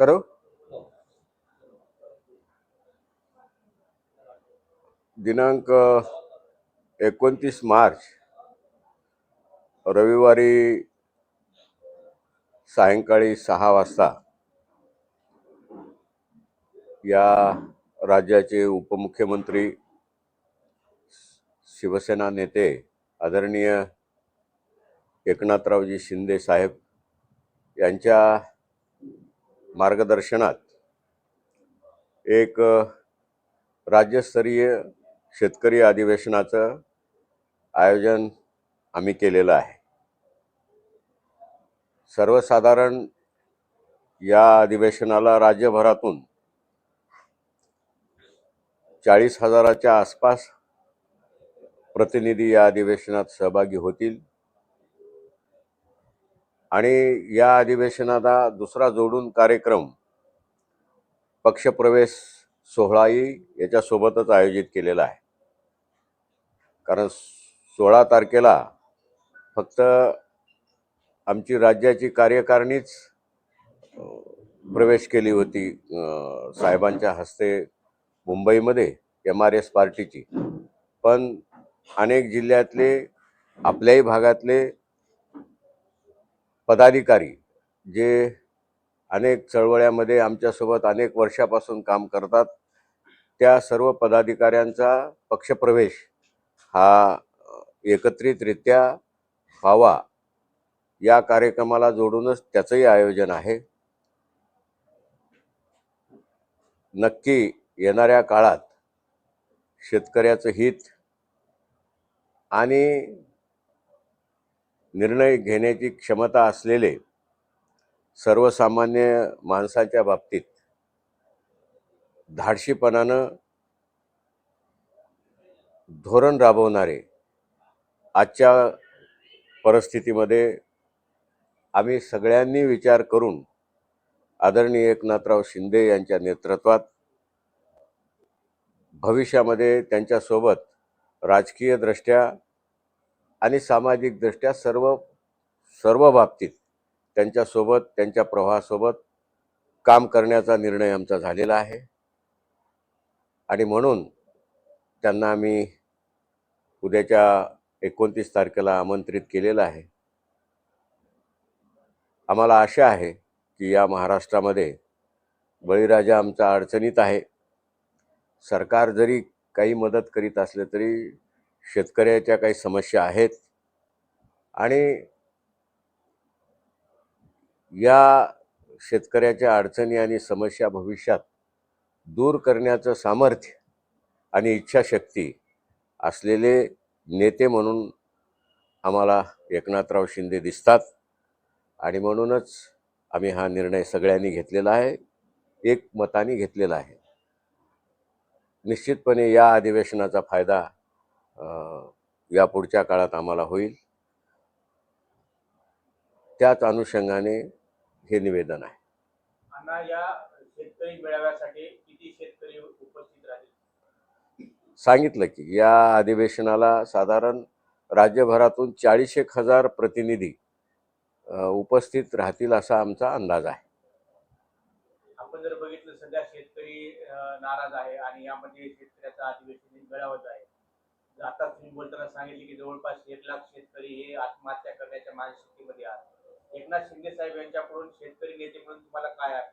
करो. दिनांक 29 मार्च रविवारी सायंकाळी 6 वाजता या राज्याचे उपमुख्यमंत्री शिवसेना नेते आदरणीय एकनाथरावजी शिंदे साहेब यांच्या मार्गदर्शनात एक राज्यस्तरीय शेतकरी अधिवेशनाचं आयोजन आम्ही केलेलं आहे. सर्वसाधारण या अधिवेशनाला राज्यभरातून 40,000च्या आसपास प्रतिनिधी या अधिवेशनात सहभागी होतील आणि या अधिवेशनाला दुसरा जोडून कार्यक्रम पक्षप्रवेश सोहळाही याच्यासोबतच आयोजित केलेला आहे. कारण 16 तारखेला फक्त आमची राज्याची कार्यकारिणीच प्रवेश केली होती साहेबांच्या हस्ते मुंबईमध्ये MRS पार्टीची. पण अनेक जिल्ह्यातले आपल्याही भागातले पदाधिकारी जे अनेक चळवळ्यामध्ये आमच्यासोबत अनेक वर्षापासून काम करतात, त्या सर्व पदाधिकाऱ्यांचा पक्षप्रवेश हा एकत्रितरित्या व्हावा या कार्यक्रमाला जोडूनच त्याचंही आयोजन आहे. नक्की येणाऱ्या काळात शेतकऱ्याचं हित आणि निर्णय घेण्याची क्षमता असलेले सर्वसामान्य माणसाच्या बाबतीत धाडशीपणानं धोरण राबवणारे आजच्या परिस्थितीमध्ये आम्ही सगळ्यांनी विचार करून आदरणीय एकनाथराव शिंदे यांच्या नेतृत्वात भविष्यामध्ये त्यांच्यासोबत राजकीयदृष्ट्या आणि सामाजिकदृष्ट्या सर्व बाबतीत त्यांच्यासोबत त्यांच्या प्रवाहासोबत काम करण्याचा निर्णय आमचा झालेला आहे. आणि म्हणून त्यांना आम्ही उद्याच्या 29 तारखेला आमंत्रित केलेलं आहे. आम्हाला आशा आहे की या महाराष्ट्रामध्ये बळीराजा आमचा अडचणीत आहे. सरकार जरी काही मदत करीत असले तरी शेतकऱ्याच्या काही समस्या आहेत आणि या शेतकऱ्याच्या अडचणी आणि समस्या भविष्यात दूर करण्याचं सामर्थ्य आणि इच्छाशक्ती असलेले नेते म्हणून आम्हाला एकनाथराव शिंदे दिसतात आणि म्हणूनच आम्ही हा निर्णय सगळ्यांनी घेतलेला आहे, एकमताने घेतलेला आहे. निश्चितपणे या अधिवेशनाचा फायदा या पुढच्या काळात आम्हाला होईल. त्याच अनुषंगाने हे निवेदन आहे. या शेतकरी मेळाव्यासाठी किती शेतकरी उपस्थित राहतील? सांगितलं की या अधिवेशनाला साधारण राज्यभरातून 40,000 प्रतिनिधी उपस्थित राहतील असा आमचा अंदाज आहे. आपण जर बघितलं सध्या शेतकरी नाराज आहे आणि यामध्ये शेतकऱ्याचा अधिवेशन मेळावाच आहे. आता तुम्ही बोलताना सांगितले की जवळपास 1 लाख शेतकरी हे आत्महत्या करण्याच्या मानसिकतेमध्ये आहेत. एकनाथ शिंदे साहेब यांच्याकडून शेतकरी नेते म्हणून तुम्हाला काय आहे?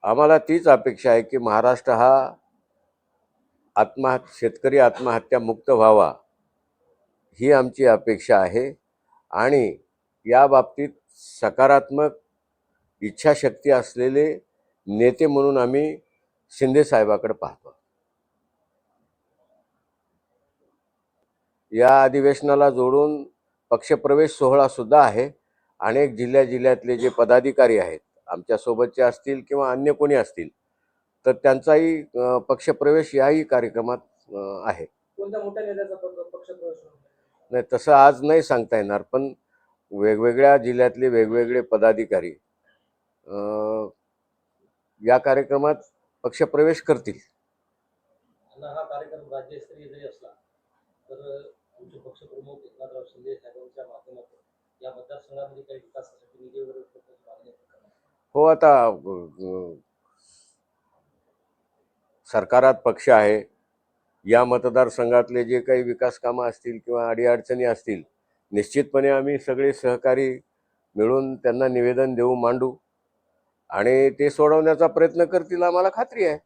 आम्हाला तीच अपेक्षा आहे की महाराष्ट्र हा शेतकरी आत्महत्या मुक्त व्हावा ही आमची अपेक्षा आहे आणि या बाबतीत सकारात्मक इच्छाशक्ती असलेले नेते म्हणून आम्ही शिंदे साहेबाकडे पाहतो. या अधिवेशनाला जोडून पक्षप्रवेश सोहळा सुद्धा आहे. अनेक जिल्ह्यातले जे पदाधिकारी आहेत आमच्यासोबतचे असतील किंवा अन्य कोणी असतील तर त्यांचाही पक्षप्रवेश याही कार्यक्रमात आहे. कोणत्या मोठ्या नेत्याचा पक्षप्रवेश? नाही, तसं आज नाही सांगता येणार, पण वेगवेगळ्या जिल्ह्यातले वेगवेगळे पदाधिकारी या कार्यक्रमात पक्षप्रवेश करतील. हा कार्यक्रम राज्यस्तरीय जरी असला तर आमचे पक्षप्रमुख एकनाथराव शिंदे साहेबांच्या माध्यमातून या मतदारसंघामध्ये काही विकासासाठी निधी वगैरे मागणी करणार. हो, आता सरकारात पक्ष आहे. या मतदारसंघातले जे काही विकास कामं असतील किंवा अडीअडचणी असतील, निश्चितपणे आम्ही सगळे सहकारी मिळून त्यांना निवेदन देऊ, मांडू आणि ते सोडवण्याचा प्रयत्न करतील, आम्हाला खात्री आहे.